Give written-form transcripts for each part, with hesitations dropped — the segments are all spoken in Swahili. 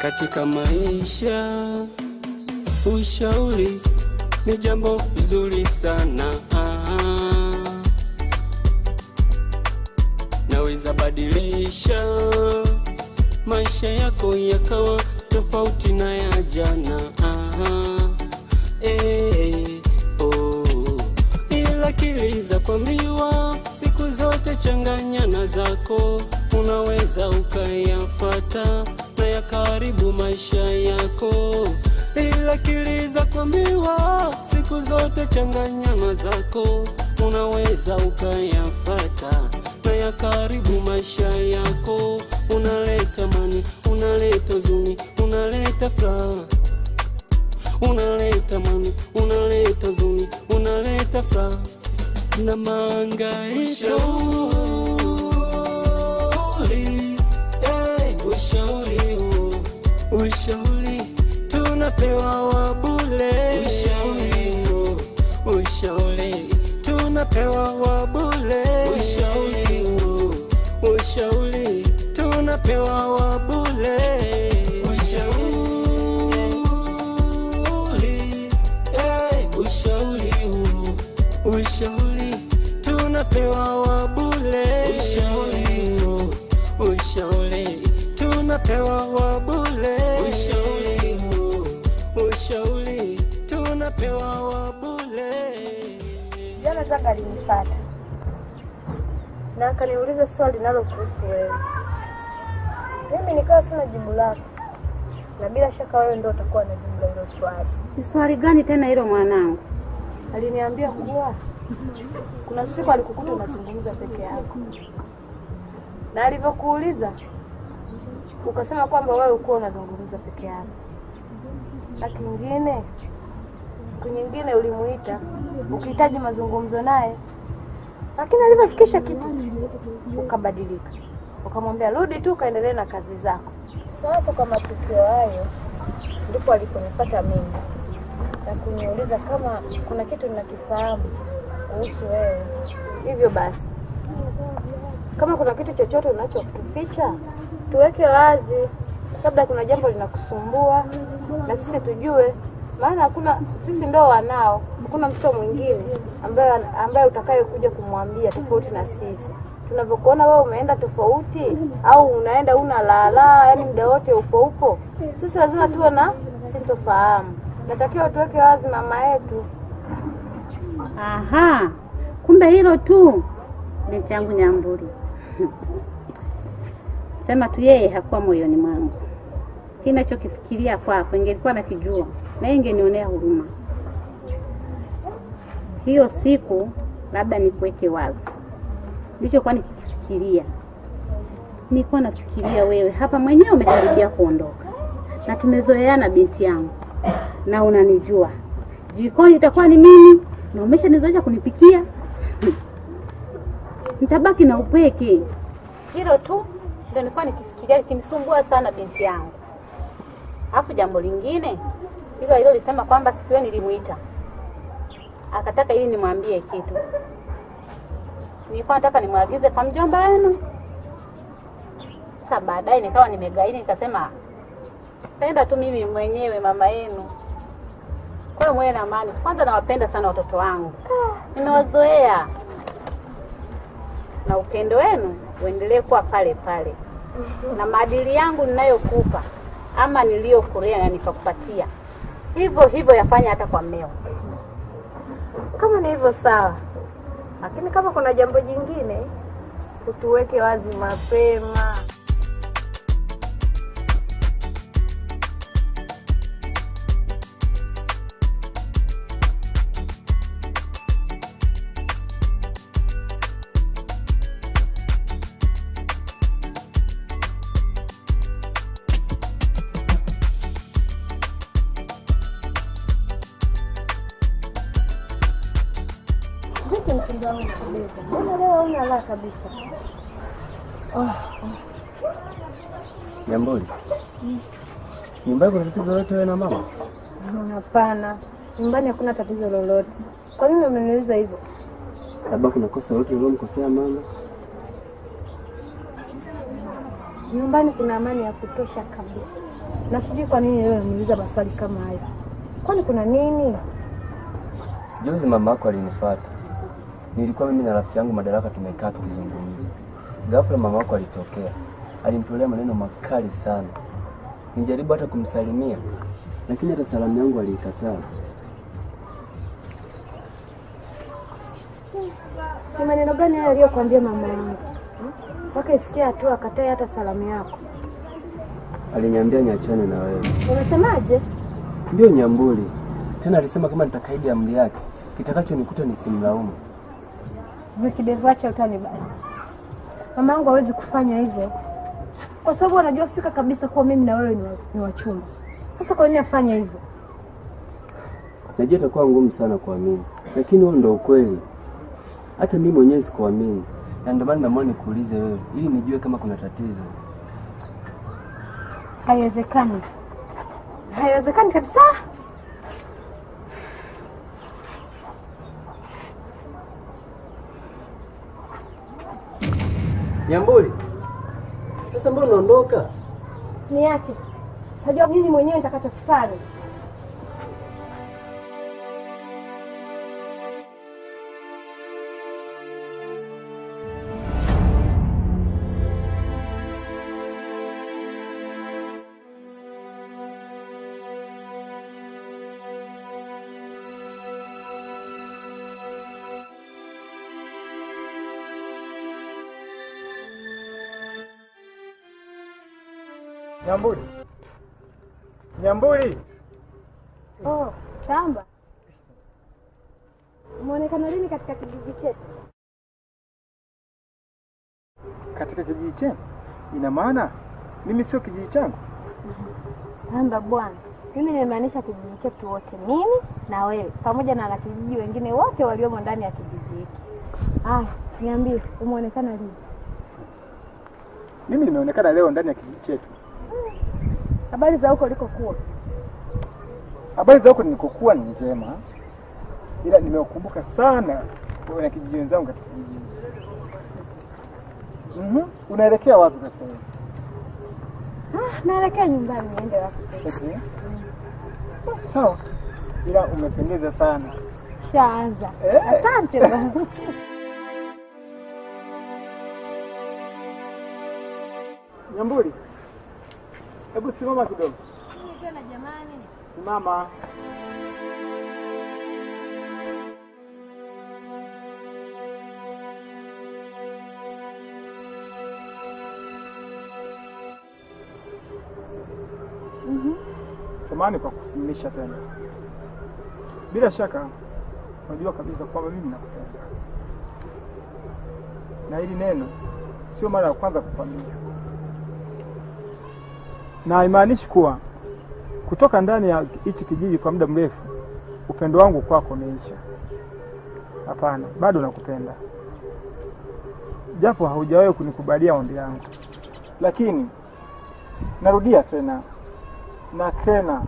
katika maisha. Ushauri ni jambo zuri sana. Naweza badilisha maisha yako yakawa tofauti na ya jana. Ila kiliza kuambiwa siku zote changanya na zako, unaweza ukayafuata na yakaribu maisha yako. Ila kiliza kuambiwa siku zote changanya na zako, unaweza ukayafuata na yakaribu maisha yako. Unaleta mani, unaleta zuni, unaleta furaha. Unaleta mani, unaleta zuni, unaleta furaha na mangaiko. Ushauri tunapewa wa bure. Ushauri tunapewa wa bure. Ushauri tunapewa wa bure. Ushauri tunapewa wa bure. Ushauri tunapewa wa bure. Ushauri tunapewa wa bure. Jana Zaka alinifuata na akaniuliza swali linalokuhusu wewe. Mimi nikawa sina jibu lako, na bila shaka wewe ndio utakuwa na jibu la hilo swali. Ni swali gani tena hilo mwanangu? Aliniambia kuwa kuna siku alikukuta unazungumza peke yako, na alivyokuuliza ukasema kwamba wewe uko unazungumza peke yako. Lakini nyingine, siku nyingine ulimuita ukihitaji mazungumzo naye, lakini alivyofikisha kitu ukabadilika, ukamwambia rudi tu kaendelee na kazi zako. Sasa kwa matukio hayo ndipo aliponifuata mimi na kuniuliza kama kuna kitu ninakifahamu kuhusu wewe. Hivyo basi, kama kuna kitu chochote unachokificha, tuweke wazi. Labda kuna jambo linakusumbua na sisi tujue, maana hakuna, sisi ndio wanao, hakuna mtu mwingine ambaye utakaye kuja kumwambia tofauti na sisi. Tunavyokuona wewe umeenda tofauti au unaenda una lala, yani muda wote upo, sisi lazima tuwe na sintofahamu. Natakiwa tuweke wazi mama yetu. Aha, kumbe hilo tu binti yangu Nyamburi. Sema tu yeye hakuwa moyoni mwangu. Kinachokifikiria kwako ingelikuwa nakijua na ingenionea huruma. Hiyo siku labda nikuweke wazi. Nilichokuwa nikifikiria, nilikuwa nafikiria wewe hapa mwenyewe umekaribia kuondoka. Na tumezoeana binti yangu, na unanijua. Jikoni itakuwa ni mimi, na umeshanizoesha kunipikia. Nitabaki na upweke. Hilo tu ndio nilikuwa nikifikiria, kinisumbua sana binti yangu. Alafu jambo lingine, hilo lisema kwamba siku hiyo nilimuita, akataka ili nimwambie kitu. Nilikuwa nataka nimwagize kwa mjomba wenu. Sasa baadaye nikawa nimegaini, nikasema penda tu mimi mwenyewe mama yenu. Kwa mwe na amani. Kwanza nawapenda sana watoto wangu. Nimewazoea. Na upendo wenu uendelee kuwa pale pale. Na maadili yangu ninayokupa ama niliyokulea na nikakupatia, hivyo yafanya hata kwa mmeo. Kama ni hivyo sawa. Lakini kama kuna jambo jingine, utuweke wazi mapema. Mbona leo una la kabisa? Nyamburi. Nyumbani kuna tatizo lolote wewe na mama? Hapana. Nyumbani hakuna tatizo lolote. Kwa nini umeniuliza hivyo? Labda kuna kosa lolote ulilomkosea mama? Nyumbani kuna amani ya kutosha kabisa. Na sijui kwa nini wewe unaniuliza maswali kama hayo. Kwani kuna nini? Juzi mama yako alinifuata. Nilikuwa mimi na rafiki yangu Madaraka tumekaa tukizungumza. Ghafla mama yako alitokea. Alinitolea maneno makali sana. Nijaribu hata kumsalimia, lakini hata salamu yangu alikataa. Ni maneno gani hayo aliyokuambia mama yangu? Mpaka ifikia hatua akatae hata salamu yako. Aliniambia niachane na wewe. Unasemaje? Ndio Nyambuli. Tena alisema kama nitakaidi amri yake, kitakachonikuta nisimlaumu. Wewe kidevu acha utani basi. Mama yangu hawezi kufanya hivyo. Kwa sababu anajua fika kabisa kuwa mimi na wewe ni wachumba. Sasa kwa nini afanye hivyo? Najua itakuwa ngumu sana kuamini, lakini huo ndio ukweli. Hata mimi mwenyewe sikuamini. Na ndio maana naomba nikuulize wewe ili nijue kama kuna tatizo. Haiwezekani. Haiwezekani kabisa. Nyambuli. Sasa mbona unaondoka? Niache. Najua mimi mwenyewe nitakachokifanya. Nyambuli. Nyambuli. Oh, Shamba. Umeonekana lini katika kijiji chetu? Katika kijiji chenu? Ina maana mimi sio kijiji changu? Shamba bwana. Mimi nimemaanisha kijiji chetu wote, mimi na wewe pamoja na wanakijiji wengine wote waliomo ndani ya kijiji hiki. Niambie, umeonekana lini? Mimi nimeonekana leo ndani ya kijiji chetu. Habari za huko ulikokuwa? Habari za huko nilikokuwa ni njema. Ila nimekumbuka sana wana kijiji wenzangu katika kijiji. Unaelekea wapi sasa? Naelekea nyumbani niende wapi? Okay. Sawa. Ila umependeza sana. Shaanza. Asante bwana. Nyambuli. Hebu simama kidogo. Mimi tena jamani. Simama. Samahani kwa kusimamisha tena. Bila shaka unajua kabisa kwamba mimi nakupenda. Na hili neno sio mara ya kwanza kukwambia. Na haimaanishi kuwa kutoka ndani ya hichi kijiji kwa muda mrefu upendo wangu kwako umeisha. Hapana, bado nakupenda. Japo haujawahi kunikubalia ombi langu. Lakini narudia tena na tena,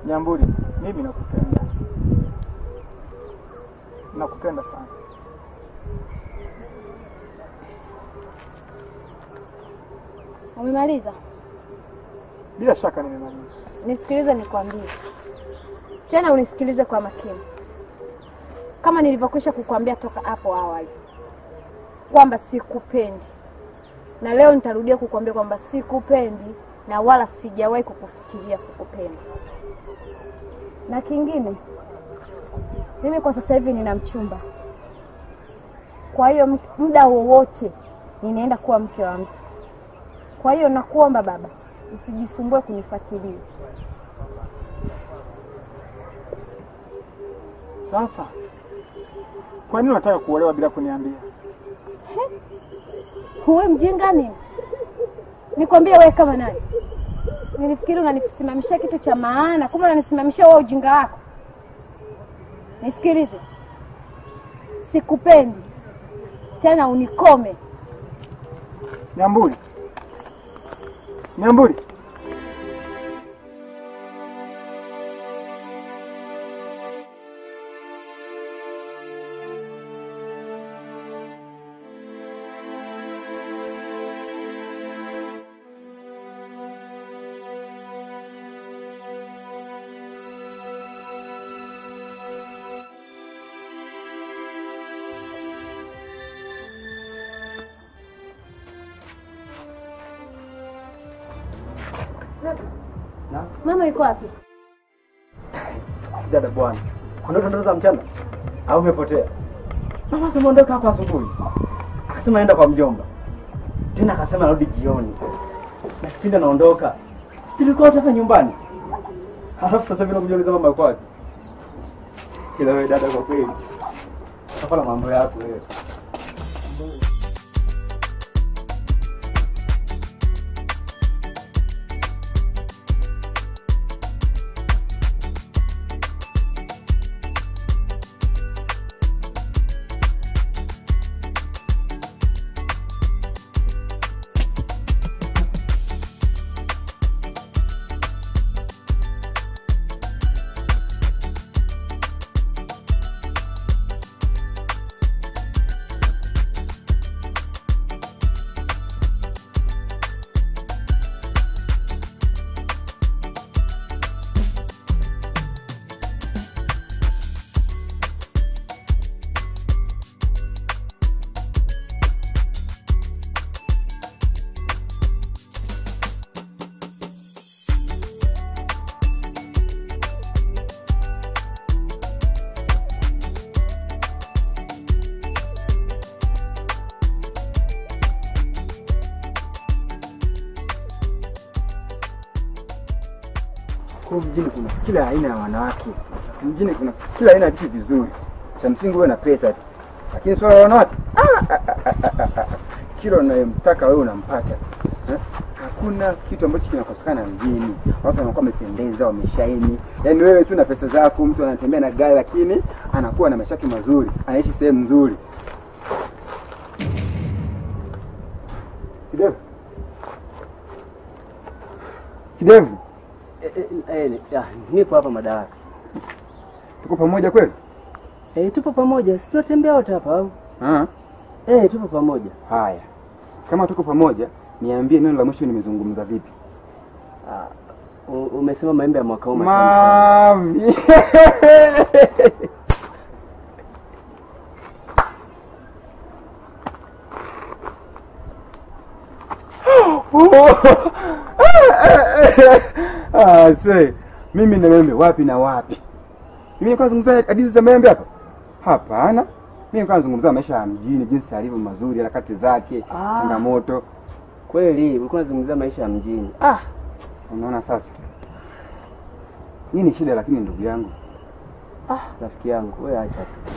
Nyambuli, mimi nakupenda. Nakupenda sana. Umemaliza? Bila shaka nimemaliza. Nisikilize nikwambie. Tena unisikilize kwa makini. Kama nilivyokwisha kukwambia toka hapo awali kwamba sikupendi. Na leo nitarudia kukwambia kwamba sikupendi na wala sijawahi kukufikiria kukupenda. Na kingine, mimi kwa sasa hivi nina mchumba. Kwa hiyo muda wowote ninaenda kuwa mke wa mtu. Kwa hiyo nakuomba baba, usijisumbue kunifuatilia. Sasa kwa nini unataka kuolewa bila kuniambia? Wewe mjinga nini? Nikwambie wewe kama nani? Nilifikiri unanisimamishia kitu cha maana, kumbe unanisimamishia wewe ujinga wako. Nisikilize. Sikupendi. Tena unikome. Nyambuli. Nyambuli. Na Mama yuko wapi? dada bwana. Kuna ndoto za mchana? Au umepotea? Mama simuondoka hapa asubuhi. Akasema naenda kwa mjomba. Tena akasema narudi jioni. Na kipindi naondoka. Silikuwa hapa nyumbani. Halafu sasa vile kujiuliza mama yuko wapi? Kila wewe dada kwa kweli. Hapana mambo yako wewe. Kwa mjini kuna kila aina ya wanawake. Mjini kuna kila aina ya vitu vizuri. Cha msingi uwe na pesa tu. Lakini swala la wanawake, kila unayemtaka wewe unampata. Hakuna kitu ambacho kinakosekana mjini. Watu wanakuwa wamependeza, wameshaini. Yaani wewe tu na pesa zako, mtu anatembea na gari lakini anakuwa na maisha yake mazuri, anaishi sehemu nzuri. Kidevu. Nipo hapa madaraka. Tuko pamoja kweli? Tupo pamoja. Si tunatembea wote hapa au? Tupo pamoja. Haya. Kama tuko pamoja, niambie neno la mwisho nimezungumza vipi? Umesema maembe ya mwaka huu Mavi. Mimi na maembe wapi na wapi? Mimi nilikuwa nazungumza hadithi za maembe hapa? Hapana. Mimi nilikuwa nazungumza maisha ya mjini, jinsi alivyo mazuri, harakati zake, changamoto. Kweli, ulikuwa unazungumzia maisha ya mjini. Unaona sasa. Nini shida lakini ndugu yangu? Rafiki yangu, wewe acha tu.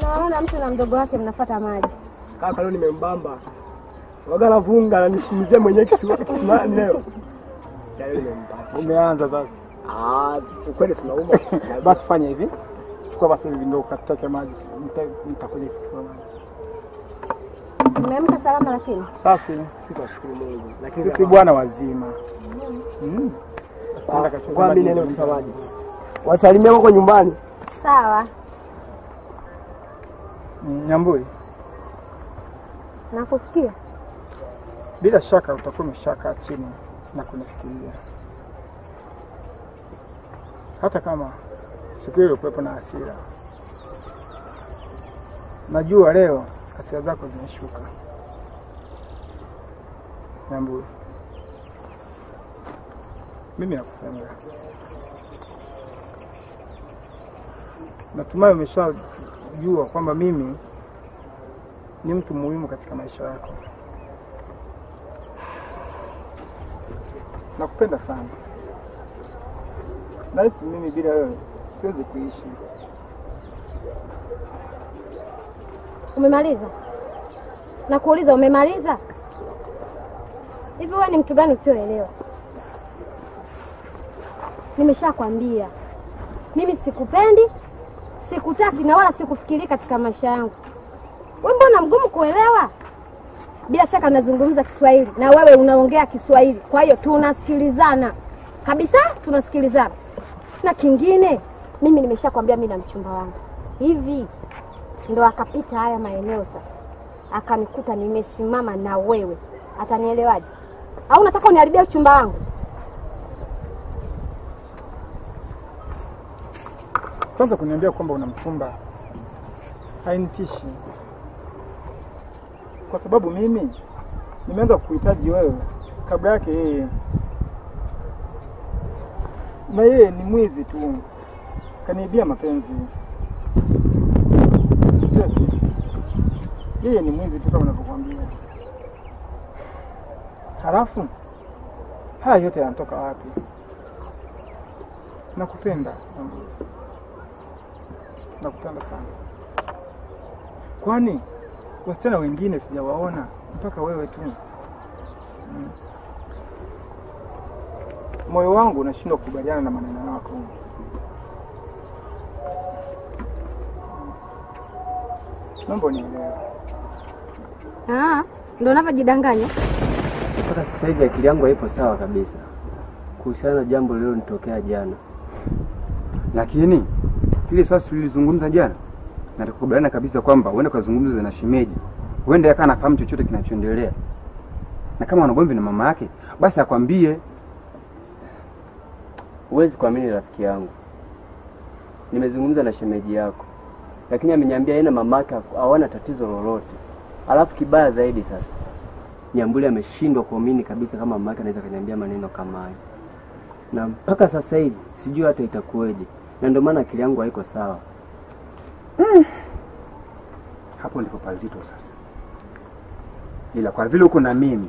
Naona mtu na mdogo wake mnafuata maji. Kaka leo nimembamba. Waga na vunga na nisikumzie mwenyewe kisimani leo. Leo nimembamba. Umeanza sasa. Ukweli tunauma. Basi fanya hivi. Chukua basi hivi ndio ukatake maji. Nitakuja kuchukua maji. Mmeamka salama lakini? Safi. Sitashukuru Mungu. Lakini Sisi bwana wazima. Kwa mimi leo tutamaji. Wasalimia huko nyumbani. Sawa. Nyambui. Nakusikia. Bila shaka utakuwa umeshakaa chini na kunifikiria. Hata kama siku ile upepo na hasira. Najua leo hasira zako zimeshuka. Nyambui. Mimi nakupenda. Natumai umeshajua kwamba mimi ni mtu muhimu katika maisha yako. Nakupenda sana. Nahisi mimi bila wewe siwezi kuishi. Umemaliza? Nakuuliza umemaliza? Hivi wewe ni mtu gani usioelewa? Nimeshakwambia. Mimi sikupendi, sikutaki na wala sikufikiri katika maisha yangu. Wewe mbona mgumu kuelewa? Bila shaka nazungumza Kiswahili na wewe unaongea Kiswahili. Kwa hiyo tunasikilizana. Kabisa tunasikilizana. Na kingine, mimi nimeshakwambia mimi na mchumba wangu. Hivi ndo akapita haya maeneo sasa. Akanikuta nimesimama na wewe. Atanielewaje? Au unataka uniharibie uchumba wangu? Kwanza kuniambia kwamba una mchumba hainitishi, kwa sababu mimi nimeanza kukuhitaji wewe kabla yake yeye, na yeye ni mwizi tu, kaniibia mapenzi. Yeye ni mwizi tu kama ninavyokuambia. Halafu haya yote yanatoka wapi? Nakupenda. Nakupenda sana. Kwani wasichana wengine sijawaona mpaka wewe tu. Moyo wangu unashindwa kukubaliana na maneno yako. Mambo nielewa. Ndio unavyojidanganya. Mpaka sasa hivi akili yangu haipo sawa kabisa kuhusiana na jambo lililonitokea jana. Lakini ile swali tulizungumza jana, na tukubaliana kabisa kwamba uende kuzungumza na shemeji. Uende yaka anafahamu chochote kinachoendelea. Na kama wanagomvi na mama yake, basi akwambie. Huwezi kuamini rafiki yangu. Nimezungumza na shemeji yako, lakini ameniambia yeye na mamake hawana tatizo lolote. Alafu kibaya zaidi sasa, Nyambuli ameshindwa kuamini kabisa kama mamake anaweza kaniambia maneno kama hayo. Na mpaka sasa hivi sijui hata itakuweje. Na ndio maana akili yangu haiko sawa. Hapo ndipo pazito sasa. Ila kwa vile uko na mimi,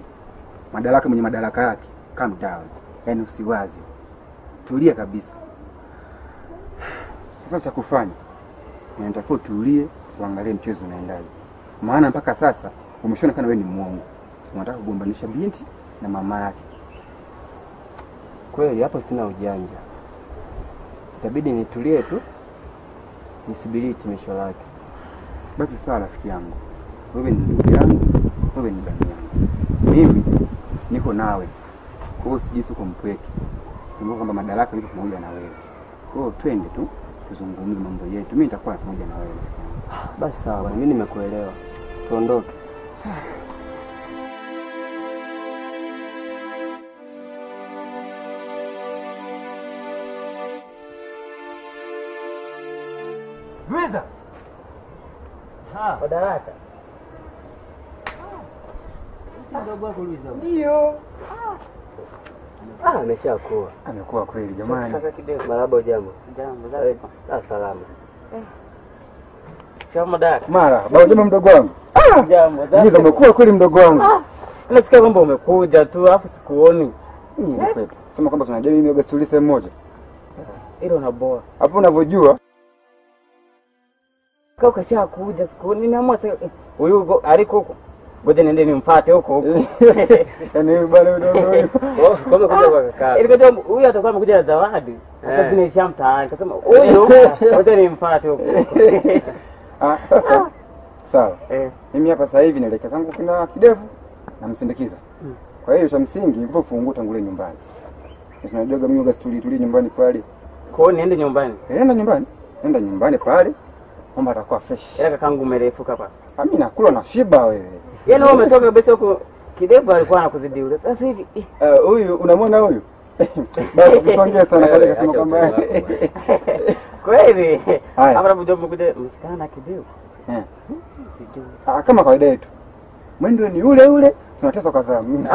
madaraka mwenye madaraka yake, calm down. Yaani usiwazi. Tulia kabisa. Sasa cha kufanya, unatakiwa tulie, uangalie mchezo unaendaje. Maana mpaka sasa umeshaonekana wewe ni muongo. Unataka kugombanisha binti na mama yake. Kweli hapo sina ujanja. Itabidi nitulie tu, nisubiri hitimisho lake. Basi sawa rafiki yangu. Wewe ni ndugu yangu, wewe ni damu yangu. Mimi niko nawe. Kwa hiyo sijisi uko mpweke. Kumbuka kwamba madaraka liko pamoja na wewe. Kwa hiyo twende tu tuzungumze mambo yetu. Mimi nitakuwa pamoja na wewe. Basi sawa, mimi nimekuelewa. Tuondoke. Sawa. Weza. Madaraka. Mdogo wako Luiza. Ndio. Ameshakuwa. Amekuwa kweli jamani. Sasa kidogo. Marahaba jambo. Jambo zako. Salama. Sio Madaraka. Mara, jambo mdogo wangu. Jambo zako. Luiza umekuwa kweli mdogo wangu. Nasikia kwamba umekuja tu alafu sikuoni. Ni kweli. Sema kwamba tunajua mimi August tulise mmoja. Hilo unaboa. Hapo unavyojua Kau kasha kuja siku nimeamua huyu aliko huko. Ngoja niende nimfuate huko huko. Yaani bwana mdogo huyu. Kama kuja kwa kaka. Ili kwa huyu atakuwa amekuja na zawadi. Sasa nimeshamtaani. Akasema huyu ngoja nimfuate huko. Sasa. Sawa. Mimi hapa sasa hivi naelekea zangu kuna kidevu na msindikiza. Kwa hiyo cha msingi nipo fungu tangu nyumbani. Sasa unajua mimi August tuli nyumbani pale. Kwa hiyo niende nyumbani. Nenda nyumbani. Nenda nyumbani pale. Mambo atakuwa fresh. Ila kakangu umerefuka hapa. Mimi nakula na shiba wewe. Yaani wewe umetoka kabisa huko kidevu alikuwa anakuzidi yule. Sasa hivi huyu unamwona huyu? Basi tusongee sana pale kama kama. Kweli. Hapa mdomo mkude mshikana na kidevu. Kama kawaida yetu. Mwendo ni ule ule, tunatesa kwa zamu.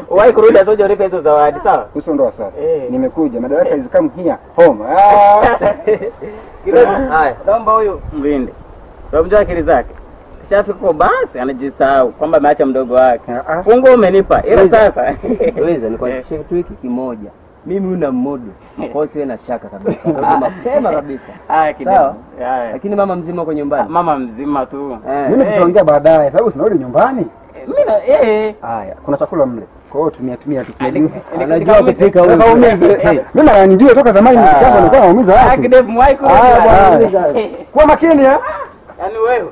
Wahi kurudi asoje ulipe hizo zawadi, sawa? Usiondoa sasa. Nimekuja. Madaraka is come here home. Kidogo. Haya, naomba huyu mlinde. Unamjua akili zake. Kishafika basi anajisahau kwamba ameacha mdogo wake. Fungo umenipa. Ila sasa weza nikuachie kitu hiki kimoja. Mimi una mmodo. Kwa hiyo siwe na shaka kabisa. Mapema kabisa. Haya kidogo. Lakini mama mzima uko nyumbani? Mama mzima tu. Mimi tutaongea baadaye sababu sinarudi nyumbani. Mimi haya, kuna chakula mle. Kwa hiyo tumia tu. Anajua kupika huyu. Mimi ananijua toka zamani msikangu alikuwa anaumiza watu. Kidevu mwai kurudi. Kwa makini Yaani wewe.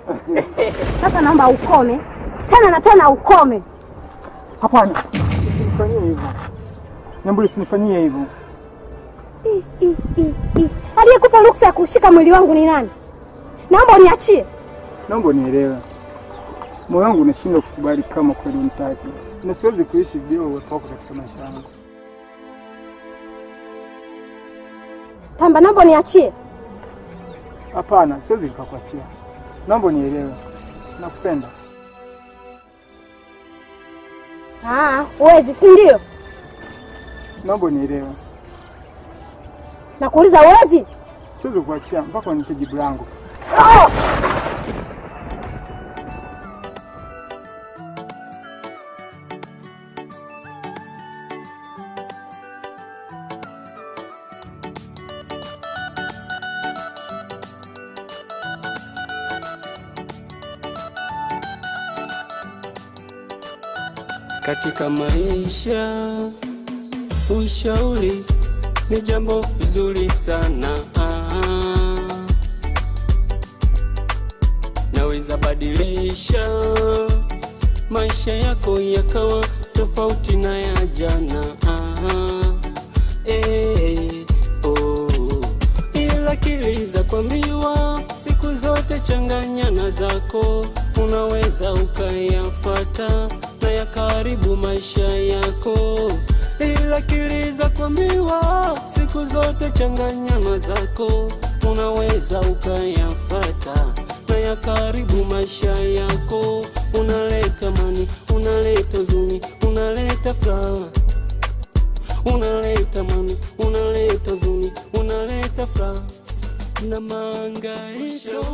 Sasa naomba ukome. Tena na tena ukome. Hapana. Usinifanyie hivyo. Nyambuli, usinifanyie hivyo. Aliyekupa ruksa ya kushika mwili wangu ni nani? Naomba uniachie. Naomba unielewe. Moyo wangu unashindwa kukubali kama kweli unitaki. Na siwezi kuishi bila uwepo wako katika maisha yangu. Tamba, naomba uniachie. Hapana, siwezi nikakuachia. Naomba unielewe. Nakupenda. Huwezi, si ndio? Naomba unielewe. Nakuuliza huwezi? Siwezi kuachia mpaka unipe jibu langu. Katika maisha ushauri ni jambo zuri sana. Naweza badilisha maisha yako yakawa tofauti na ya jana. Ila kiliza kuambiwa siku zote changanya na zako, unaweza ukayafuata na ya karibu maisha yako. Ila kiliza kuambiwa siku zote changanya na zako, unaweza ukayafuata na ya karibu maisha yako. Unaleta amani, unaleta huzuni, unaleta furaha. Unaleta amani, unaleta huzuni, unaleta furaha na mahangaiko.